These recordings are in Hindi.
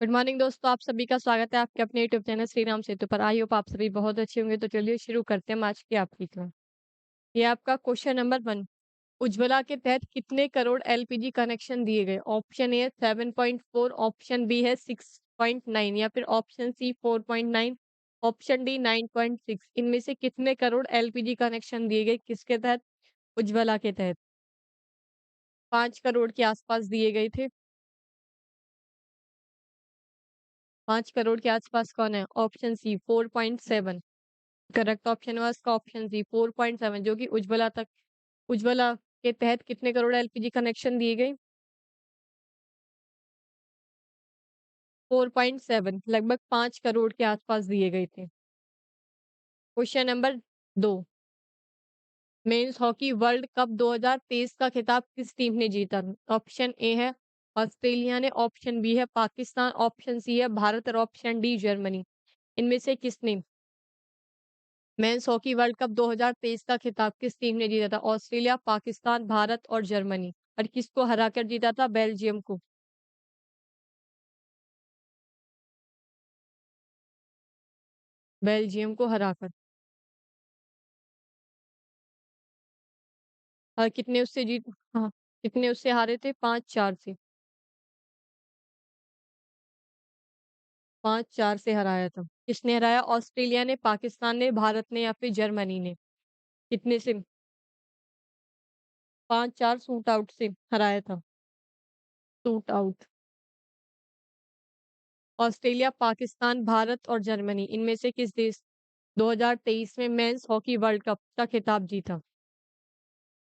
गुड मॉर्निंग दोस्तों, आप सभी का स्वागत है आपके अपने यूट्यूब चैनल श्री राम सेतु पर। आई होप आप सभी बहुत अच्छे होंगे। तो चलिए शुरू करते हैं आज की आपकी क्लास। ये आपका क्वेश्चन नंबर 1। उज्ज्वला के तहत कितने करोड़ एलपीजी कनेक्शन दिए गए? ऑप्शन ए है 7.4, ऑप्शन बी है 6.9 या फिर ऑप्शन सी 4.9, ऑप्शन डी 9.6। इनमें से कितने करोड़ एलपीजी कनेक्शन दिए गए किसके तहत? उज्ज्वला के तहत 5 करोड़ के आसपास दिए गए थे। 5 करोड़ के आसपास कौन है? Option C 4.7। करेक्ट ऑप्शन है उसका ऑप्शन सी 4.7, जो कि उज्ज्वला के तहत कितने करोड़ एलपीजी कनेक्शन दिए गए? 4.7, लगभग 5 करोड़ के आसपास दिए गए थे। Question number 2। Men's hockey world cup 2023 का खिताब किस टीम ने जीता? ऑप्शन ए है ऑस्ट्रेलिया ने, ऑप्शन बी है पाकिस्तान, ऑप्शन सी है भारत और ऑप्शन डी जर्मनी। इनमें से किसने मेंस हॉकी वर्ल्ड कप 2023 का खिताब किस टीम ने जीता था? ऑस्ट्रेलिया, पाकिस्तान, भारत और जर्मनी। और किसको हराकर जीता था? बेल्जियम को। बेल्जियम को हराकर। और कितने उससे जीत हाँ, कितने उससे हारे थे? 5-4 से। 5-4 से हराया था। किसने हराया? ऑस्ट्रेलिया ने, पाकिस्तान ने, भारत ने या फिर जर्मनी ने? कितने से? 5-4 शूट आउट से हराया था। Shoot out. Australia, Pakistan, Bharat और जर्मनी, इनमें से किस देश 2023 में मेंस हॉकी वर्ल्ड कप का खिताब जीता?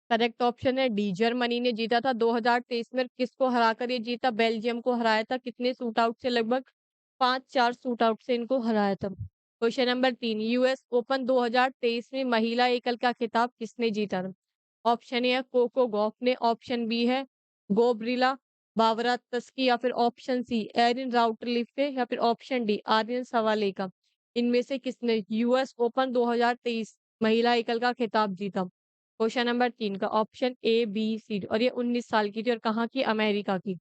करेक्ट ऑप्शन है डी, जर्मनी ने जीता था 2023 में। किसको हराकर ये जीता? बेल्जियम को हराया था। कितने शूट आउट से? लगभग 5-4 शूट आउट से इनको हराया था। Question number 3। यूएस ओपन 2023 में महिला एकल का खिताब किसने जीता था? ऑप्शन ए है कोको गॉफ ने, ऑप्शन बी है गोब्रिला बावरा तस्की या फिर ऑप्शन सी एरिन राउटलिफ या फिर ऑप्शन डी आर्यन सवालेका। इनमें से किसने यूएस ओपन 2023 महिला एकल का खिताब जीता? क्वेश्चन नंबर 3 का ऑप्शन ए बी सी, और ये 19 साल की थी और कहाँ की? अमेरिका की।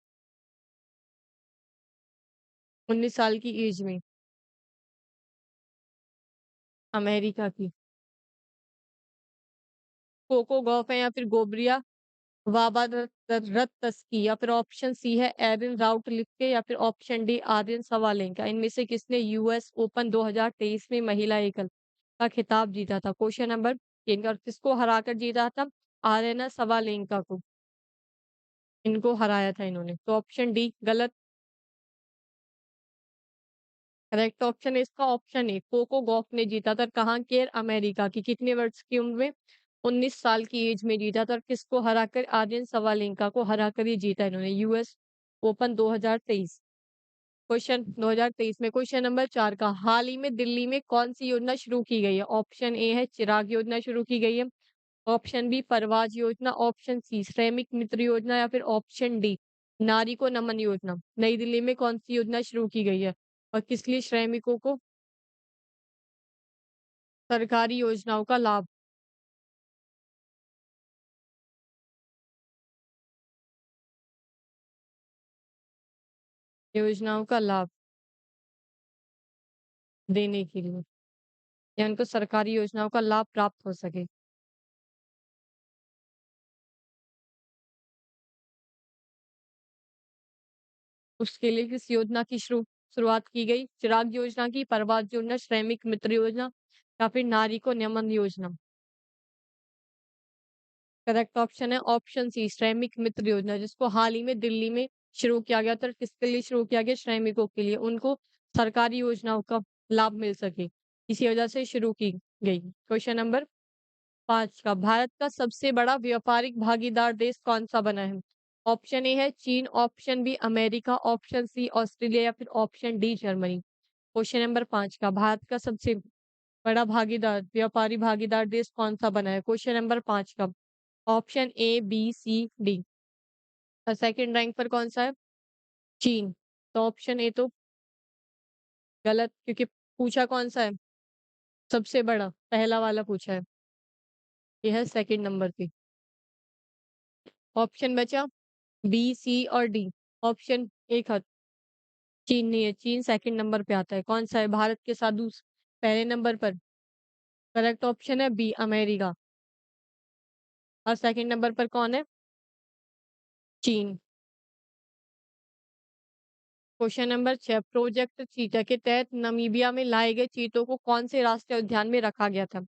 19 साल की एज में अमेरिका की। कोको गॉफ है या फिर गोब्रिया वाबारतस्की या फिर ऑप्शन सी है एरिन राउटलिफ्टे या फिर ऑप्शन डी आर्यन सवालेंका। इनमें से किसने यूएस ओपन 2023 में महिला एकल का खिताब जीता था? क्वेश्चन नंबर 3 का, और किसको हराकर जीता था? आर्यना सवालेंका को। इनको हराया था इन्होंने। तो ऑप्शन डी गलत। करेक्ट ऑप्शन है इसका ऑप्शन ए, कोको गॉफ ने जीता था। कहाँ के? अमेरिका की। कितने वर्ष की उम्र में? 19 साल की एज में जीता था। और किसको हराकर? आर्यन सवालेंका को हराकर ये जीता इन्होंने यूएस ओपन 2023। क्वेश्चन 2023 में क्वेश्चन नंबर 4 का, हाल ही में दिल्ली में कौन सी योजना शुरू की गई है? ऑप्शन ए है चिराग योजना शुरू की गई है, ऑप्शन बी परवाज योजना, ऑप्शन सी श्रमिक मित्र योजना या फिर ऑप्शन डी नारी को नमन योजना। नई दिल्ली में कौन सी योजना शुरू की गई है और किस लिए? श्रमिकों को सरकारी योजनाओं का लाभ। योजनाओं का लाभ देने के लिए, या उनको सरकारी योजनाओं का लाभ प्राप्त हो सके। उसके लिए किस योजना की शुरुआत की गई? चिराग योजना की, परवाज योजना, श्रमिक मित्र योजना या फिर नारी को नमन योजना। करेक्ट ऑप्शन है ऑप्शन सी श्रमिक मित्र योजना, जिसको हाल ही में दिल्ली में शुरू किया गया था। किसके लिए शुरू किया गया? श्रमिकों के लिए, उनको सरकारी योजनाओं का लाभ मिल सके, इसी वजह से शुरू की गई। क्वेश्चन नंबर 5 का, भारत का सबसे बड़ा व्यापारिक भागीदार देश कौन सा बना है? ऑप्शन ए है चीन, option B America, option C Australia या फिर option D Germany. Question number 5 का, भारत का सबसे बड़ा व्यापारी भागीदार देश कौन सा बना है? क्वेश्चन नंबर 5 का option A B C D. और सेकंड रैंक पर कौन सा है? चीन। तो ऑप्शन ए तो गलत, क्योंकि पूछा कौन सा है? सबसे बड़ा पहला वाला पूछा है। यह है सेकंड नंबर पे। ऑप्शन बचा बी सी और डी। ऑप्शन एक चीन नहीं है, चीन सेकंड नंबर पे आता है। कौन-सा है भारत के साथ पहले नंबर पर? करेक्ट ऑप्शन है बी अमेरिका। और सेकंड नंबर पर कौन है? चीन। क्वेश्चन नंबर 6 प्रोजेक्ट चीता के तहत नामीबिया में लाए गए चीतों को कौन से राष्ट्रीय उद्यान में रखा गया था?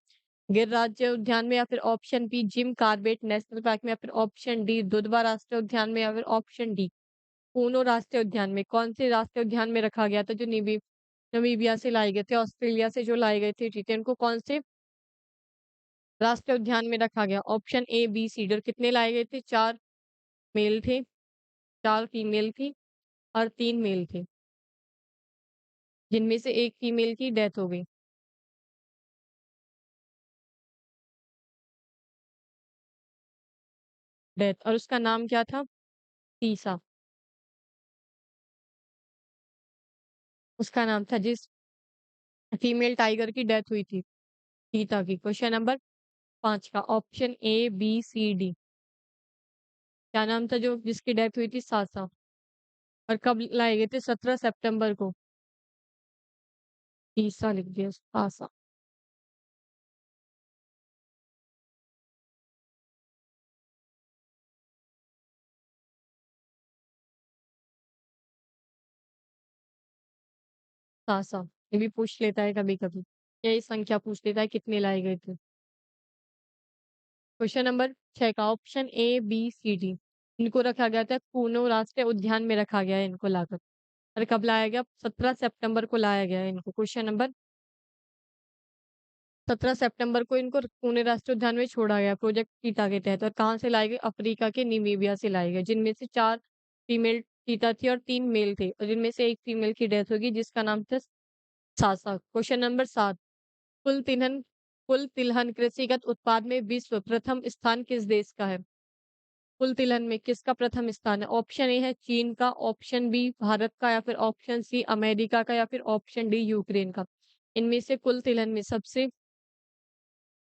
गिर राज्य उद्यान में या फिर option B Jim Corbett National Park में या फिर ऑप्शन डी दुधवा राष्ट्रीय उद्यान में या फिर ऑप्शन डी पूनो राष्ट्रीय उद्यान में। कौन से राष्ट्रीय उद्यान में रखा गया था जो नमीबिया से लाए गए थे, ऑस्ट्रेलिया से जो लाए गए थे चीते, उनको कौन से राष्ट्रीय उद्यान में रखा गया? Option A, B, C, D. और कितने लाए गए थे? 4 मेल थे, 4 फीमेल थी और 3 मेल थे, जिनमें से 1 फीमेल की डेथ हो गई। डेथ और उसका नाम क्या था? तीसा, उसका नाम था जिस फीमेल टाइगर की डेथ हुई थी, चीता की। क्वेश्चन नंबर 5 का option A, B, C, D. क्या नाम था जो जिसकी डेथ हुई थी? सासा। और कब लाए गए थे? 17 सितंबर को। तीसा लिख दिया, सासा। सासा ये भी पूछ लेता है कभी-कभी। यही संख्या पूछ लेता है कितने लाए गए थे। क्वेश्चन नंबर 6 का option A, B, C, D. इनको रखा गया था कूनो राष्ट्रीय उद्यान में रखा गया है इनको लाकर। और कब लाया गया? 17 सितंबर को लाया गया है इनको। क्वेश्चन नंबर 17 सितंबर को इनको पुणे राष्ट्रीय उद्यान में छोड़ा गया प्रोजेक्ट चीता के तहत। और कहाँ से लाए गए? अफ्रीका के नामीबिया से लाए गए, जिनमें से 4 फीमेल चीता थी और 3 मेल थे, और जिनमें से 1 फीमेल की डेथ होगी जिसका नाम था सासा। क्वेश्चन नंबर 7 कुल तिलहन कुल तिलहन कृषिगत उत्पाद में विश्व प्रथम स्थान किस देश का है? कुल तिलहन में किसका प्रथम स्थान है? ऑप्शन ए है चीन का, ऑप्शन बी भारत का, या फिर ऑप्शन सी अमेरिका का, या फिर ऑप्शन डी यूक्रेन का। इनमें से कुल तिलहन में सबसे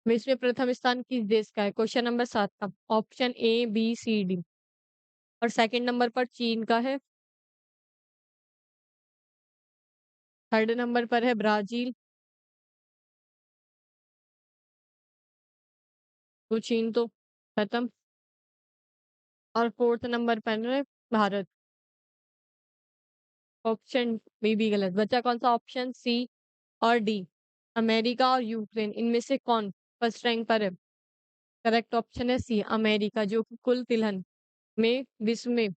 विश्व में प्रथम स्थान किस देश का है? क्वेश्चन नंबर 7 का option A, B, C, D. और सेकंड नंबर पर चीन का है, थर्ड नंबर पर है ब्राजील। तो चीन तो खत्म। और फोर्थ नंबर पर है भारत। ऑप्शन बी भी गलत बचा। कौन सा? ऑप्शन सी और डी, अमेरिका और यूक्रेन। इनमें से कौन फर्स्ट रैंक पर है? करेक्ट ऑप्शन है सी अमेरिका, जो कि कुल तिलहन में विश्व में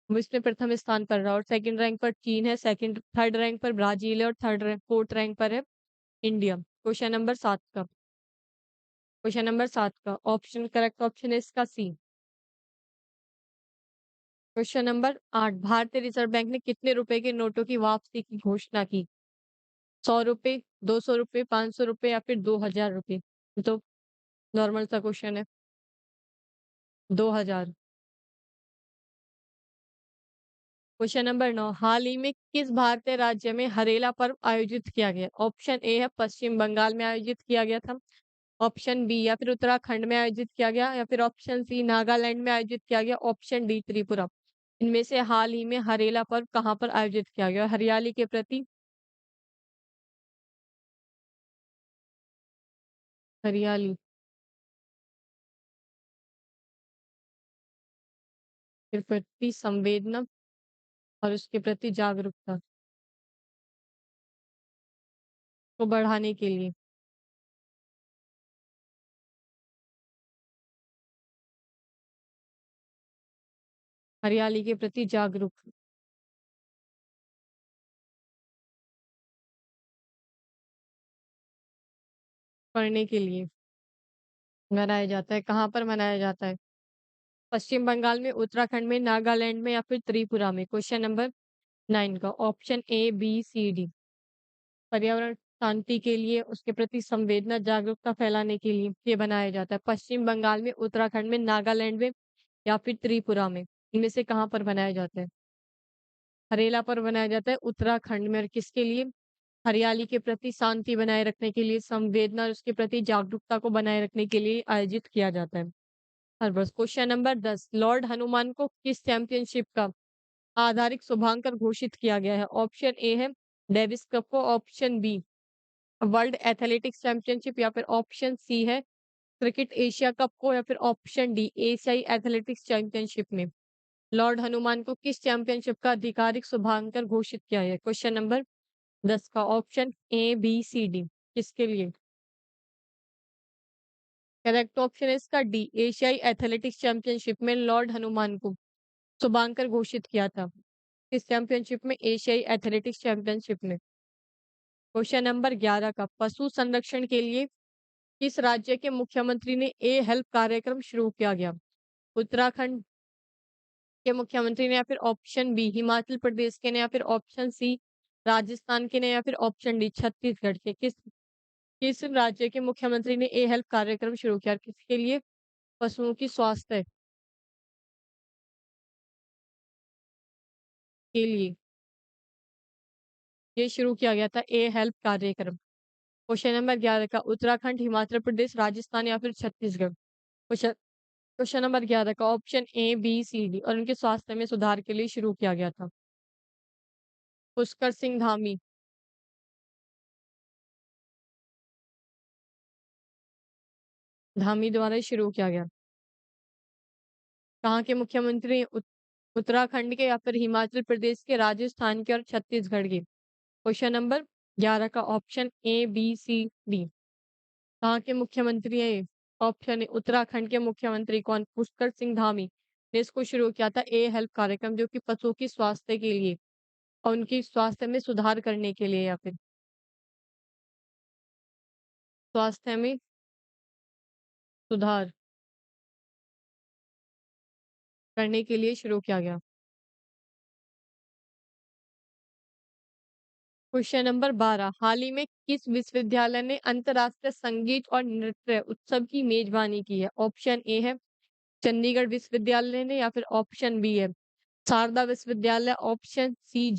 प्रथम स्थान पर रहा। और सेकंड रैंक पर चीन है, सेकंड थर्ड रैंक पर ब्राजील है, और फोर्थ रैंक पर है इंडिया। क्वेश्चन नंबर 7 का ऑप्शन करेक्ट ऑप्शन है इसका सी। क्वेश्चन नंबर 8 भारतीय रिजर्व बैंक ने कितने रुपए के नोटों की वापसी की घोषणा की? 100 रुपए, 200 रुपए, 500 रुपए, या फिर 2000 रुपए? ये तो नॉर्मल सा क्वेश्चन है। 2000। क्वेश्चन नंबर 9 हाल ही में किस भारतीय राज्य में हरेला पर्व आयोजित किया गया? ऑप्शन ए है पश्चिम बंगाल में आयोजित किया गया था, ऑप्शन बी या फिर उत्तराखंड में आयोजित किया गया, या फिर ऑप्शन सी नागालैंड में आयोजित किया गया, ऑप्शन डी त्रिपुरा। इनमें से हाल ही में हरेला पर्व कहाँ पर आयोजित किया गया? हरियाली के प्रति हरियाली के प्रति संवेदना और उसके प्रति जागरूकता को बढ़ाने के लिए। हरियाली के प्रति जागरूक करने के लिए मनाया जाता है। कहाँ पर मनाया जाता है? पश्चिम बंगाल में, उत्तराखंड में, नागालैंड में, या फिर त्रिपुरा में? क्वेश्चन नंबर 9 का option A, B, C, D. पर्यावरण शांति के लिए, उसके प्रति संवेदना जागरूकता फैलाने के लिए ये बनाया जाता है। पश्चिम बंगाल में, उत्तराखंड में, नागालैंड में, या फिर त्रिपुरा में? इनमें से कहाँ पर बनाया जाता है? हरेला पर बनाया जाता है उत्तराखंड में। और किसके लिए? हरियाली के प्रति शांति बनाए रखने के लिए, संवेदना और उसके प्रति जागरूकता को बनाए रखने के लिए आयोजित किया जाता है हर वर्ष। क्वेश्चन नंबर 10 लॉर्ड हनुमान को किस चैंपियनशिप का आधारित शुभांकर घोषित किया गया है? ऑप्शन ए है डेविस कप को, option B World Athletics Championship, या फिर ऑप्शन सी है क्रिकेट एशिया कप को, या फिर ऑप्शन डी एशियाई एथलेटिक्स चैंपियनशिप में लॉर्ड हनुमान को किस चैंपियनशिप का आधिकारिक शुभांकर घोषित किया है? क्वेश्चन नंबर 10 का option A B C D किसके लिए? करेक्ट ऑप्शन है इसका डी, एशियाई एथलेटिक्स चैंपियनशिप में लॉर्ड हनुमान को शुभांकर घोषित किया था। इस चैंपियनशिप में, एशियाई एथलेटिक्स चैंपियनशिप में। क्वेश्चन नंबर 11 का पशु संरक्षण के लिए किस राज्य के मुख्यमंत्री ने ए हेल्प कार्यक्रम शुरू किया गया? उत्तराखंड के मुख्यमंत्री ने, या फिर ऑप्शन बी हिमाचल प्रदेश के ने, या फिर ऑप्शन सी राजस्थान के ने, या फिर ऑप्शन डी छत्तीसगढ़ के? किस किस राज्य के मुख्यमंत्री ने ए हेल्प कार्यक्रम शुरू किया? किसके लिए? पशुओं की स्वास्थ्य के लिए ये शुरू किया गया था ए हेल्प कार्यक्रम। क्वेश्चन नंबर 11 का उत्तराखंड, हिमाचल प्रदेश, राजस्थान या फिर छत्तीसगढ़? क्वेश्चन क्वेश्चन नंबर 11 का option A B C D, और उनके स्वास्थ्य में सुधार के लिए शुरू किया गया था। पुष्कर सिंह धामी धामी द्वारा ही शुरू किया गया। कहाँ के मुख्यमंत्री? उत्तराखंड के, या फिर हिमाचल प्रदेश के, राजस्थान के और छत्तीसगढ़ के? क्वेश्चन नंबर 11 का option A B C D. कहाँ के मुख्यमंत्री है ये? ऑप्शन ए उत्तराखंड के मुख्यमंत्री कौन? पुष्कर सिंह धामी ने इसको शुरू किया था ए हेल्प कार्यक्रम, जो कि पशुओं की स्वास्थ्य के लिए और उनकी स्वास्थ्य में सुधार करने के लिए, या फिर स्वास्थ्य में सुधार करने के लिए शुरू किया गया। क्वेश्चन नंबर 12 हाल ही में किस विश्वविद्यालय ने अंतर्राष्ट्रीय संगीत और नृत्य उत्सव की मेजबानी की है? ऑप्शन ए है चंडीगढ़ विश्वविद्यालय ने, या फिर ऑप्शन बी है शारदा विश्वविद्यालय, ऑप्शन सी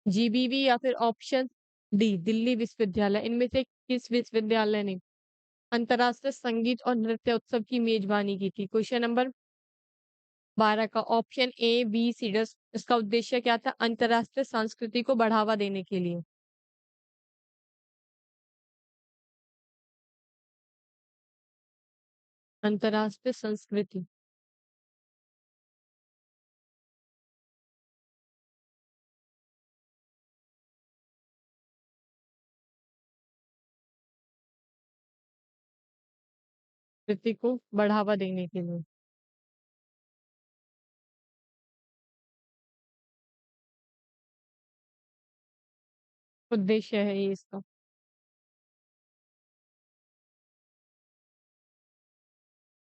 जीबीवी, या फिर ऑप्शन डी दिल्ली विश्वविद्यालय? इनमें से किस विश्वविद्यालय ने अंतर्राष्ट्रीय संगीत और नृत्य उत्सव की मेजबानी की थी? क्वेश्चन नंबर 12 का option A B C D. इसका उद्देश्य क्या था? अंतर्राष्ट्रीय संस्कृति को बढ़ावा देने के लिए। अंतर्राष्ट्रीय संस्कृति कृति को बढ़ावा देने के लिए। उद्देश्य है ये इसका।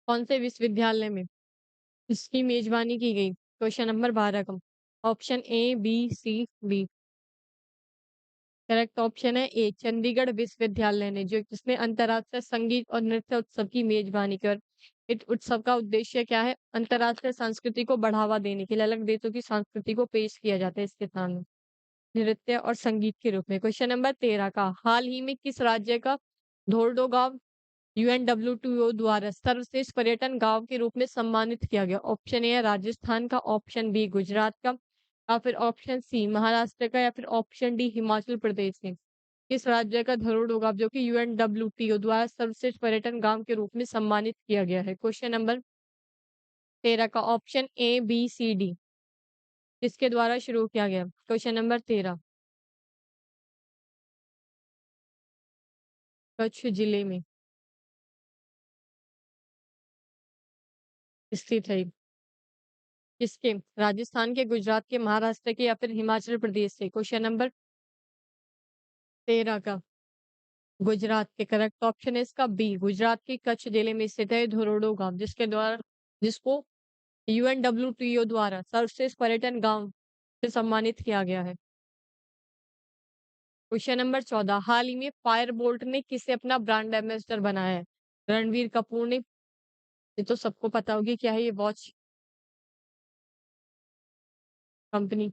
कौन से विश्वविद्यालय में इसकी मेजबानी की गई? क्वेश्चन नंबर 12 का option A B C D. Correct option है ए चंडीगढ़ विश्वविद्यालय ने, जो जिसने अंतर्राष्ट्रीय संगीत और नृत्य उत्सव की मेजबानी की। और इस उत्सव का उद्देश्य क्या है? अंतर्राष्ट्रीय संस्कृति को बढ़ावा देने के लिए अलग देशों की संस्कृति को पेश किया जाता है इसके सामने नृत्य और संगीत के रूप में। क्वेश्चन नंबर 13 का हाल ही में किस राज्य का धोर्डो गांव यूएनडब्ल्यूटीओ द्वारा सर्वश्रेष्ठ पर्यटन गांव के रूप में सम्मानित किया गया? ऑप्शन ए है राजस्थान का, ऑप्शन बी गुजरात का, या फिर ऑप्शन सी महाराष्ट्र का, या फिर ऑप्शन डी हिमाचल प्रदेश के? किस राज्य का धरोहर गांव जो कि यूएनडब्ल्यूटीओ द्वारा सर्वश्रेष्ठ पर्यटन गांव के रूप में सम्मानित किया गया है? क्वेश्चन नंबर 13 का option A B C D किसके द्वारा शुरू किया गया? क्वेश्चन नंबर 13 कच्छ जिले में स्थित है। किसके? राजस्थान के, गुजरात के, महाराष्ट्र के, या फिर हिमाचल प्रदेश से? क्वेश्चन नंबर 13 का गुजरात के। करेक्ट ऑप्शन है इसका बी, गुजरात के कच्छ जिले में स्थित है धोरोडो गांव, जिसके द्वारा जिसको यूएनडब्ल्यूटीओ द्वारा सर्वश्रेष्ठ पर्यटन गांव से सम्मानित किया गया है। क्वेश्चन नंबर 14 हाल ही में फायर बोल्ट ने किसे अपना ब्रांड एम्बेसडर बनाया है? रणवीर कपूर ने, ये तो सबको पता होगी क्या है ये वॉच कंपनी।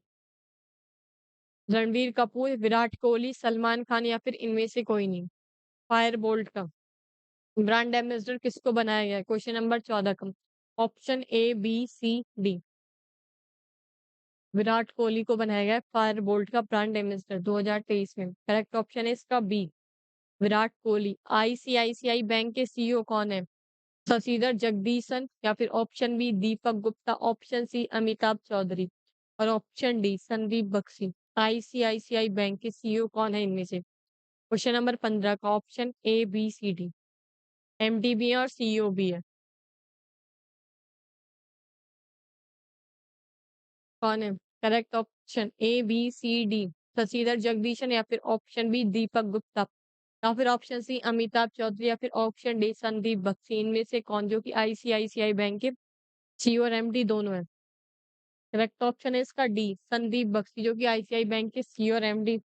रणवीर कपूर, विराट कोहली, सलमान खान, या फिर इनमें से कोई नहीं? फायर बोल्ट का ब्रांड एम्बेसडर किसको बनाया गया है? क्वेश्चन नंबर 14 का option A B C D. Virat Kohli को बनाया गया है फायर बोल्ट का ब्रांड एम्बेसडर 2023 में। करेक्ट ऑप्शन है इसका B, Virat Kohli. ICICI bank के सीईओ कौन है? शशिधर जगदीशन, या फिर option B Deepak Gupta, option C Amitabh Chaudhary, और option D Sandeep Bakshi. ICICI bank के सीईओ कौन है इनमें से? क्वेश्चन नंबर 15 का option A B C D. MD भी है और सीईओ भी है। कौन है? Correct option A B C D, Shashidhar Jagdishan, या फिर ऑप्शन बी दीपक गुप्ता, या फिर ऑप्शन सी अमिताभ चौधरी, या फिर ऑप्शन डी संदीप बख्शी। इनमें से कौन, जो कि आईसीआईसीआई बैंक के सीईओ और एमडी दोनों है? करेक्ट ऑप्शन है इसका डी, संदीप बख्शी, जो कि आईसीआई बैंक के सीईओ और एमडी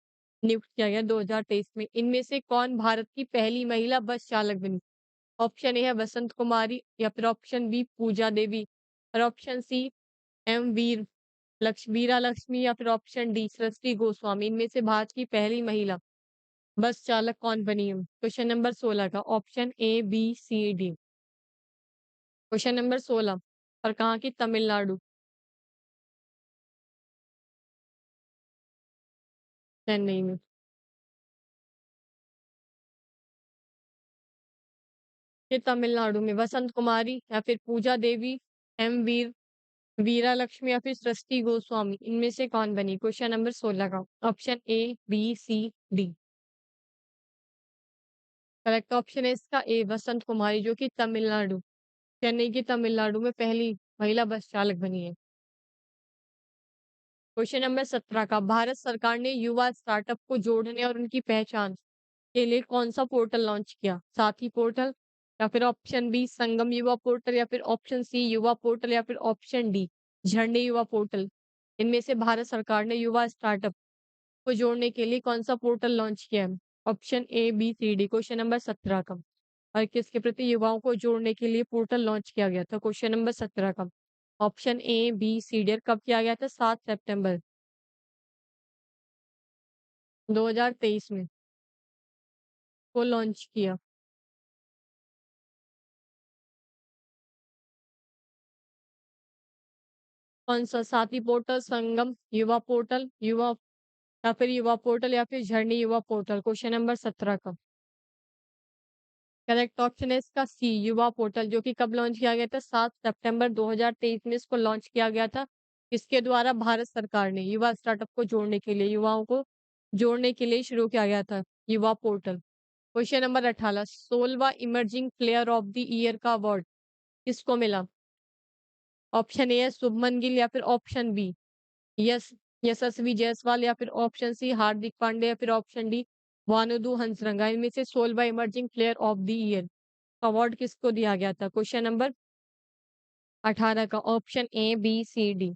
नियुक्त किया गया 2023 में। इनमें से कौन भारत की पहली महिला बस चालक बनी? ऑप्शन ए है वसंत कुमारी, या फिर ऑप्शन बी पूजा देवी, और ऑप्शन सी एम वीर वीरा लक्ष्मी, या फिर ऑप्शन डी सृष्टि गोस्वामी। इनमें से भारत की पहली महिला बस चालक कौन बनी है? क्वेश्चन नंबर 16 का option A B C D. Question number 16, और कहाँ की? तमिलनाडु, चेन्नई में। ये तमिलनाडु में वसंत कुमारी, या फिर पूजा देवी, एम वीर वीरा लक्ष्मी, या फिर सृष्टि गोस्वामी। इनमें से कौन बनी? क्वेश्चन नंबर 16 का option A B C D. Correct option है इसका ए वसंत कुमारी, जो कि तमिलनाडु, चेन्नई की तमिलनाडु में पहली महिला बस चालक बनी है। क्वेश्चन नंबर 17 का भारत सरकार ने युवा स्टार्टअप को जोड़ने और उनकी पहचान के लिए कौन सा पोर्टल लॉन्च किया? साथी पोर्टल, या फिर ऑप्शन बी संगम युवा पोर्टल, या फिर ऑप्शन सी युवा पोर्टल, या फिर ऑप्शन डी झंडे युवा पोर्टल। इनमें से भारत सरकार ने युवा स्टार्टअप को जोड़ने के लिए कौन सा पोर्टल लॉन्च किया है? Option A B C D. Question number 17 का, और किसके प्रति युवाओं को जोड़ने के लिए पोर्टल लॉन्च किया गया था? क्वेश्चन नंबर 17 का option A B C D. कब किया गया था? 7 सितंबर 2023 में को लॉन्च किया। कौन सा? साथी पोर्टल, संगम युवा पोर्टल, युवा, या फिर युवा पोर्टल, या फिर झरनी युवा पोर्टल। क्वेश्चन नंबर 17 का करेक्ट ऑप्शन है इसका सी युवा पोर्टल, जो कि कब लॉन्च किया गया था? 7 सितंबर 2023 में इसको लॉन्च किया गया था। इसके द्वारा भारत सरकार ने युवा स्टार्टअप को जोड़ने के लिए, युवाओं को जोड़ने के लिए शुरू किया गया था युवा पोर्टल। क्वेश्चन नंबर 18, 16वां emerging player of the year का अवार्ड किसको मिला? ऑप्शन ए है शुभमन गिल, या फिर option B yes Yashasvi Jaiswal, या फिर ऑप्शन सी हार्दिक पांड्या, या फिर ऑप्शन डी वानुदु हंसरंगा। इनमें से 16वां emerging player of the year award किसको दिया गया था? क्वेश्चन नंबर 18 का option A B C D.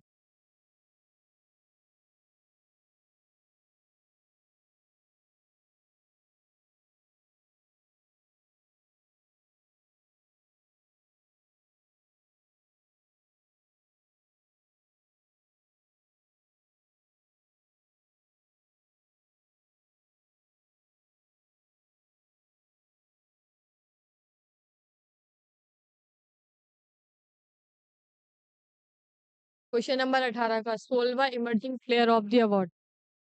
Question number 18 का 16वां emerging player of the award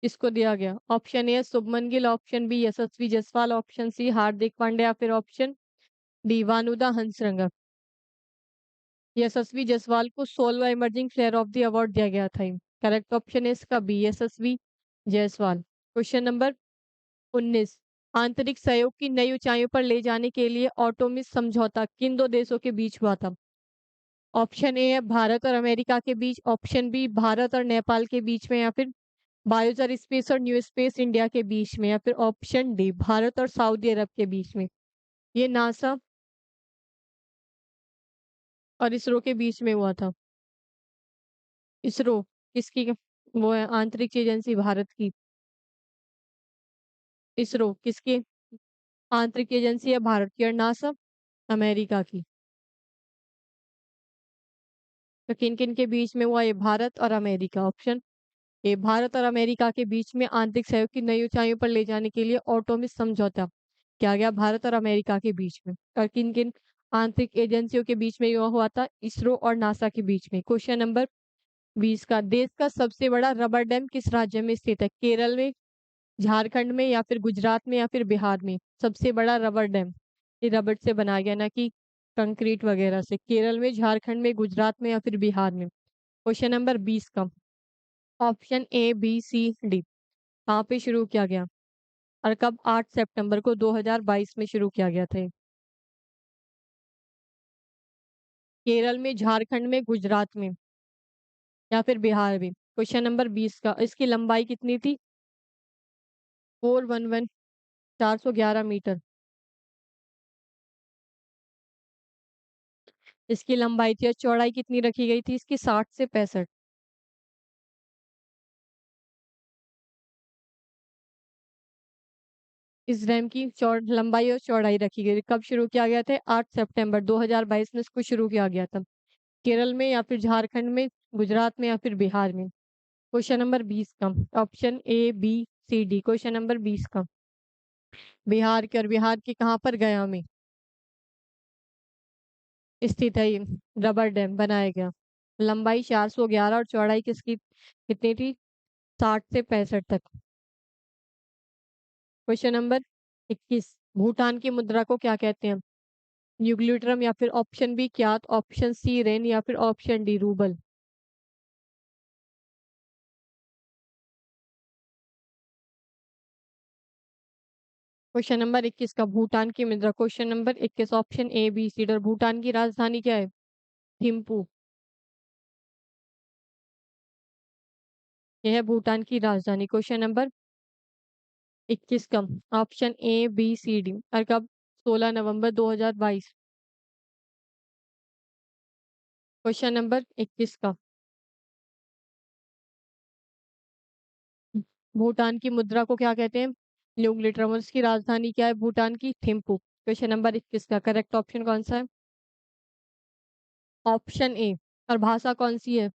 किसको दिया गया? Option A Shubman Gill, option B Yashasvi Jaiswal, option C Hardik Pandya, या फिर ऑप्शन डी वानुदा हंसरंगा। यशस्वी जायसवाल को 16वां emerging player of the award दिया गया था। करेक्ट ऑप्शन है इसका B Yashasvi Jaiswal. Question number 19, आंतरिक सहयोग की नई ऊंचाइयों पर ले जाने के लिए ऑटोमिस समझौता किन दो देशों के बीच हुआ था? ऑप्शन ए है भारत और अमेरिका के बीच, ऑप्शन बी भारत और नेपाल के बीच में, या फिर बायोजर स्पेस और न्यू स्पेस इंडिया के बीच में, या फिर ऑप्शन डी भारत और सऊदी अरब के बीच में। ये नासा और इसरो के बीच में हुआ था। इसरो किसकी? वो है आंतरिक एजेंसी भारत की। इसरो किसकी आंतरिक एजेंसी है? भारत की। और नासा अमेरिका की। तो किन किन के बीच में हुआ? ये भारत और अमेरिका। ऑप्शन ए भारत और अमेरिका के बीच में आंतरिक सहयोग की नई ऊंचाइयों पर ले जाने के लिए ऑटोमिस समझौता किया गया भारत और अमेरिका के बीच में। और किन किन आंतरिक एजेंसियों के बीच में यह हुआ था? इसरो और नासा के बीच में। क्वेश्चन नंबर 20 का, देश का सबसे बड़ा रबर डैम किस राज्य में स्थित है? केरल में, झारखंड में, या फिर गुजरात में, या फिर बिहार में? सबसे बड़ा रबर डैम, ये रबर से बनाया गया ना कि कंक्रीट वगैरह से। केरल में, झारखंड में, गुजरात में, या फिर बिहार में? क्वेश्चन नंबर 20 का option A B C D कहाँ पे शुरू किया गया और कब? 8 सितंबर को 2022 में शुरू किया गया था। केरल में, झारखंड में, गुजरात में, या फिर बिहार में? क्वेश्चन नंबर 20 का, इसकी लंबाई कितनी थी? 411, 411 मीटर। इसकी लंबाई थी, और चौड़ाई कितनी रखी गई थी इसकी? 60 से 65। इस डैम की लंबाई और चौड़ाई रखी गई थी। कब शुरू किया गया था? 8 सितंबर 2022 में इसको शुरू किया गया था। केरल में, या फिर झारखंड में, गुजरात में, या फिर बिहार में? क्वेश्चन नंबर 20 का option A B C D. Question number 20 का बिहार के, और बिहार के कहाँ पर? गया में स्थित है ये रबर डैम बनाया गया। लंबाई 411 और चौड़ाई किसकी कितनी थी? 60 से 65 तक। क्वेश्चन नंबर 21, भूटान की मुद्रा को क्या कहते हैं? यूग्लिट्रम, या फिर option B kyat, option C रेन, या फिर option D rouble? Question number 21 का भूटान की मुद्रा, question number 21 option A B C D. और भूटान की राजधानी क्या है? थिम्पू। यह है भूटान की राजधानी। क्वेश्चन नंबर 21 का option A B C D. और कब? 16 नवंबर 2022। क्वेश्चन नंबर 21 का भूटान की मुद्रा को क्या कहते हैं? यूग्लिट्रम। और इसकी राजधानी क्या है भूटान की? थिम्पू। क्वेश्चन नंबर 21 का करेक्ट ऑप्शन कौन सा है? ऑप्शन ए। और भाषा कौन सी है?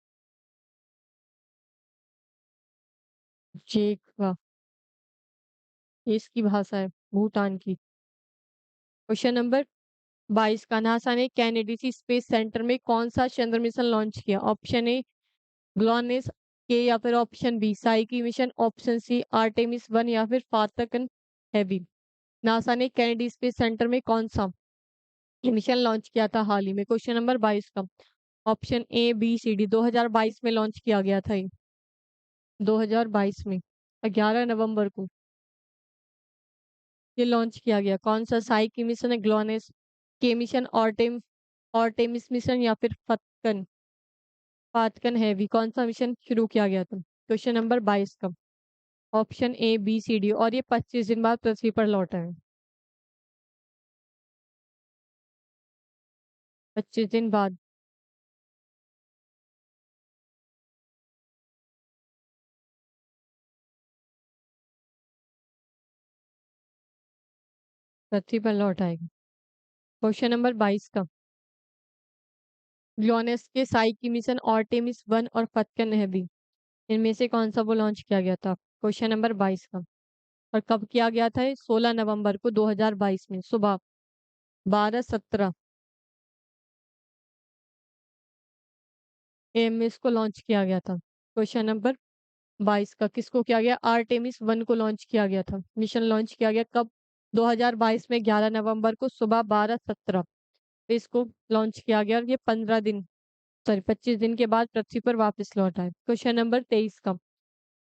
जेक, ये इसकी भाषा है भूटान की। क्वेश्चन नंबर 22 का नासा ने कैनेडी स्पेस सेंटर में कौन सा चंद्र मिशन लॉन्च किया? ऑप्शन ए ग्लोनेस के, या फिर option B Psyche mission, option C Artemis 1, या फिर फाल्कन हैवी? नासा ने कैनेडी स्पेस सेंटर में कौन सा मिशन लॉन्च किया था हाल ही में? क्वेश्चन नंबर 22 का option A B C D. 2022 में लॉन्च किया गया था ये, 2022 में 11 नवंबर को ये लॉन्च किया गया। कौन सा? साइकी मिशन है, ग्लोनेस के मिशन, ऑर्टेमिस मिशन, या फिर फतकन फातकन हैवी? कौन सा मिशन शुरू किया गया था? क्वेश्चन नंबर 22 का option A B C D. और ये 25 दिन बाद पृथ्वी पर लौटा है। 25 दिन बाद पृथ्वी पर लौट आएगा। क्वेश्चन नंबर 22 का ग्लोनेस के साइकी मिशन, ऑर्टेमिस 1 और फतकन हैवी, इनमें से कौन सा वो लॉन्च किया गया था? क्वेश्चन नंबर 22 का। और कब किया गया था? 16 नवंबर को 2022 में सुबह 12:17 एम में इसको लॉन्च किया गया था। क्वेश्चन नंबर 22 का किसको किया गया? आर्टेमिस 1 को लॉन्च किया गया था। मिशन लॉन्च किया गया कब? 2022 में 11 नवंबर को सुबह 12:17 पे इसको लॉन्च किया गया। और ये 15 दिन, सॉरी 25 दिन के बाद पृथ्वी पर वापस लौटा है। क्वेश्चन नंबर 23 का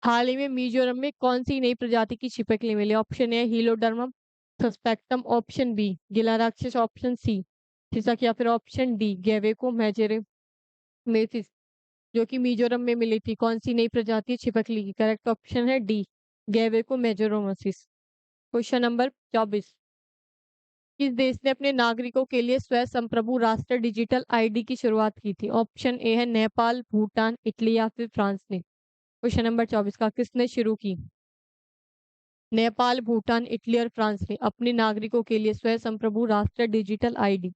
हाल ही में मिजोरम में कौन सी नई प्रजाति की छिपकली मिली? ऑप्शन ए हीलोडर्मम सस्पेक्टम, ऑप्शन बी गिला राक्षस, ऑप्शन सी सिसक, या फिर ऑप्शन डी गेवेको मेजेरे मेथिस, जो कि मिजोरम में मिली थी। कौन सी नई प्रजाति छिपकली की? करेक्ट ऑप्शन है डी गेवेको मेजोरोमसिस। क्वेश्चन नंबर 24, किस देश ने अपने नागरिकों के लिए स्वयं संप्रभु राष्ट्र डिजिटल आईडी की शुरुआत की थी? ऑप्शन ए है नेपाल, भूटान, इटली, या फिर फ्रांस ने? क्वेश्चन नंबर 24 का किसने शुरू की? नेपाल, भूटान, इटली और फ्रांस ने अपने नागरिकों के लिए स्वयं संप्रभु राष्ट्र डिजिटल आईडी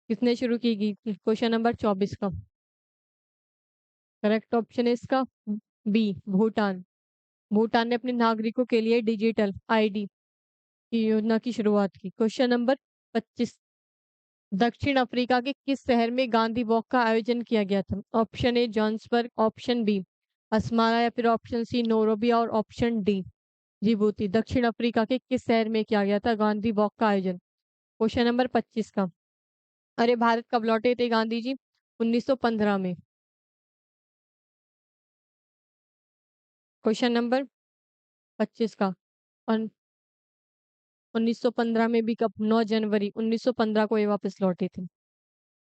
किसने शुरू की गई? क्वेश्चन नंबर 24 का करेक्ट ऑप्शन है इसका बी भूटान। भूटान ने अपने नागरिकों के लिए डिजिटल आईडी की योजना की शुरुआत की। क्वेश्चन नंबर 25, दक्षिण अफ्रीका के किस शहर में गांधी वॉक का आयोजन किया गया था? Option A Johannesburg, option B Asmara या फिर ऑप्शन सी नैरोबी और ऑप्शन डी जिबूती। दक्षिण अफ्रीका के किस शहर में किया गया था गांधी वॉक का आयोजन? क्वेश्चन नंबर 25 का। अरे भारत कब लौटे थे गांधी जी? 1915 में। क्वेश्चन नंबर 25 का। और 1915 में भी कब? 9 जनवरी 1915 को ये वापस लौटे थे।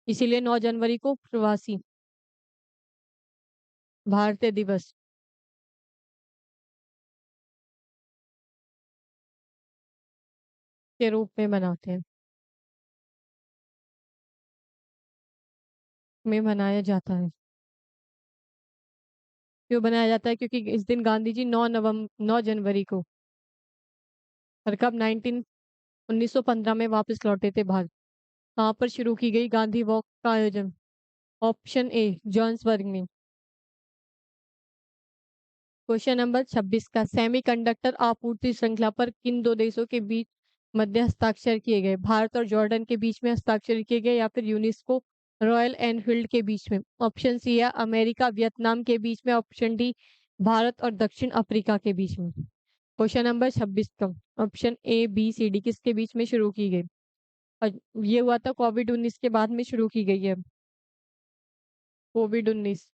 इसीलिए 9 जनवरी को प्रवासी भारतीय दिवस के रूप में मनाते हैं, में मनाया जाता है। क्यों बनाया जाता है? क्योंकि इस दिन गांधी जी 9 जनवरी को और कब 1915 में वापस लौटे थे भारत। कहाँ पर शुरू की गई गांधी वॉक का आयोजन? ऑप्शन ए जोहान्सबर्ग में। क्वेश्चन नंबर 26 का। सेमीकंडक्टर आपूर्ति श्रृंखला पर किन दो देशों के बीच मध्य हस्ताक्षर किए गए? भारत और जॉर्डन के बीच में हस्ताक्षर किए गए या फिर यूनेस्को रॉयल एनफील्ड के बीच में? ऑप्शन सी है अमेरिका वियतनाम के बीच में, ऑप्शन डी भारत और दक्षिण अफ्रीका के बीच में। क्वेश्चन नंबर 26 का। Option A B C D किसके बीच में शुरू की गई? और ये हुआ था कोविड 19 के बाद में शुरू की गई है। कोविड 19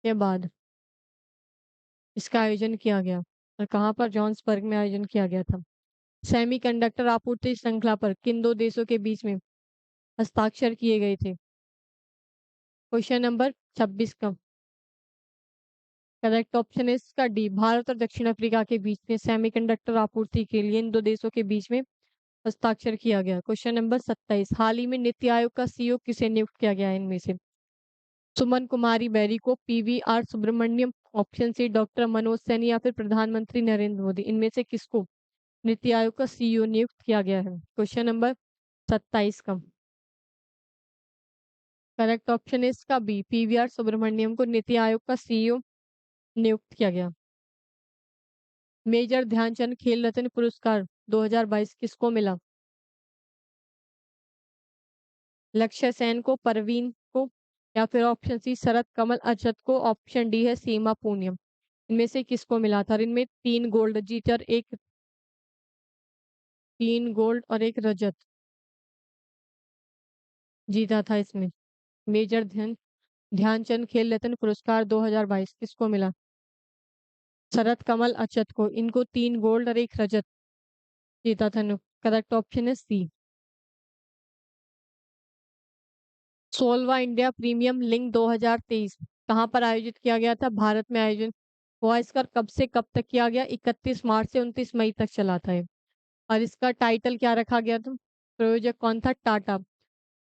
के बाद इसका आयोजन किया गया। और कहाँ पर? जोहान्सबर्ग में आयोजन किया गया था। सेमीकंडक्टर आपूर्ति श्रृंखला पर किन दो देशों के बीच में हस्ताक्षर किए गए थे? क्वेश्चन नंबर 26 का करेक्ट ऑप्शन है इसका डी भारत और दक्षिण अफ्रीका के बीच में सेमीकंडक्टर आपूर्ति के लिए इन दो देशों के बीच में हस्ताक्षर किया गया। क्वेश्चन नंबर 27 हाल ही में नीति आयोग का सीईओ किसे नियुक्त किया गया है इनमें से? सुमन कुमारी बैरी को, PVR Subramaniam, option C doctor Manoj Saini या फिर प्रधानमंत्री नरेंद्र मोदी। इनमें से किसको नीति आयोग का सीईओ नियुक्त किया गया है? क्वेश्चन नंबर 27 का करेक्ट ऑप्शन है इसका बी पीवीआर सुब्रमण्यम को नीति आयोग का सीईओ नियुक्त किया गया। मेजर ध्यानचंद खेल रत्न पुरस्कार 2022 किसको मिला? लक्ष्य सेन को, परवीन को या फिर ऑप्शन सी शरद कमल अचत को, ऑप्शन डी है सीमा पूनियम। इनमें से किसको मिला था? और इनमें 3 गोल्ड जीते और 3 गोल्ड और 1 रजत जीता था इसमें। मेजर ध्यानचंद खेल रत्न पुरस्कार 2022 किसको मिला? शरद कमल अचत को। इनको 3 गोल्ड और 1 रजत जीता था। करेक्ट ऑप्शन है सी। 16वां इंडिया प्रीमियम लीग 2023 कहाँ पर आयोजित किया गया था? भारत में आयोजन हुआ। इसका कब से कब तक किया गया? 31 मार्च से 29 मई तक चला था ये। और इसका टाइटल क्या रखा गया था? प्रायोजक कौन था? टाटा।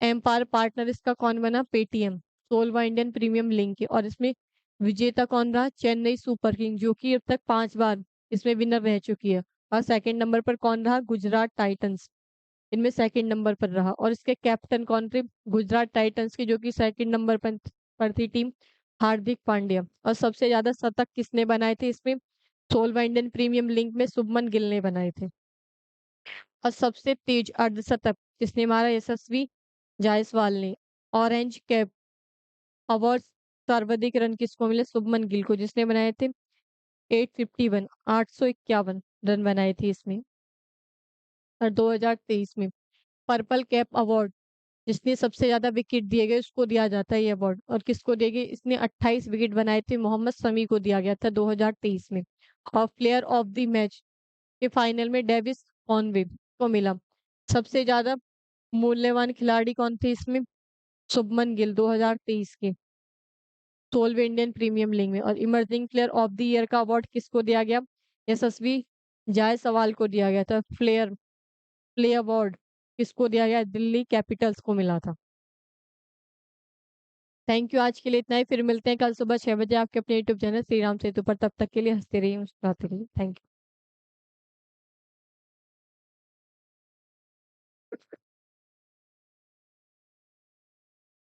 एम्पायर पार्टनर इसका कौन बना? पेटीएम। 16वां इंडियन प्रीमियम लीग के। और इसमें विजेता कौन रहा? चेन्नई सुपर किंग, जो कि अब तक 5 बार इसमें विनर रह चुकी है। और सेकंड नंबर पर कौन रहा? गुजरात टाइटंस। इनमें सेकंड नंबर पर रहा। और इसके कैप्टन कौन थे गुजरात टाइटंस के, जो कि सेकंड नंबर पर थी टीम? हार्दिक पांड्या। और सबसे ज्यादा शतक किसने बनाए थे इसमें? 16वां इंडियन प्रीमियम लीग में शुभमन गिल ने बनाए थे। और सबसे तेज अर्धशतक किसने मारा? यशस्वी जायसवाल ने। ऑरेंज कैप अवार्ड सर्वाधिक रन किसको मिले? शुभमन गिल को, जिसने बनाए थे 851 851 रन बनाए थे इसमें। और 2023 में पर्पल कैप अवार्ड जिसने सबसे ज्यादा विकेट दिए गए उसको दिया जाता है ये अवार्ड। और किसको दिए गए? इसने 28 विकेट बनाए थे, मोहम्मद शमी को दिया गया था 2023 में। और प्लेयर ऑफ द मैच के फाइनल में डेविस कॉनवे को मिला। सबसे ज्यादा मूल्यवान खिलाड़ी कौन थे इसमें? शुभमन गिल 2023 के 16वें इंडियन प्रीमियम लीग में। और emerging player of the year का अवार्ड किसको दिया गया? यशस्वी जायसवाल को दिया गया था। प्ले अवार्ड किसको दिया गया? दिल्ली कैपिटल्स को मिला था। थैंक यू, आज के लिए इतना ही। फिर मिलते हैं कल सुबह 6 बजे आपके अपने यूट्यूब चैनल श्री राम सेतु पर। तब तक के लिए हंसते रहिए, मुस्कुराते रहिए। Thank you.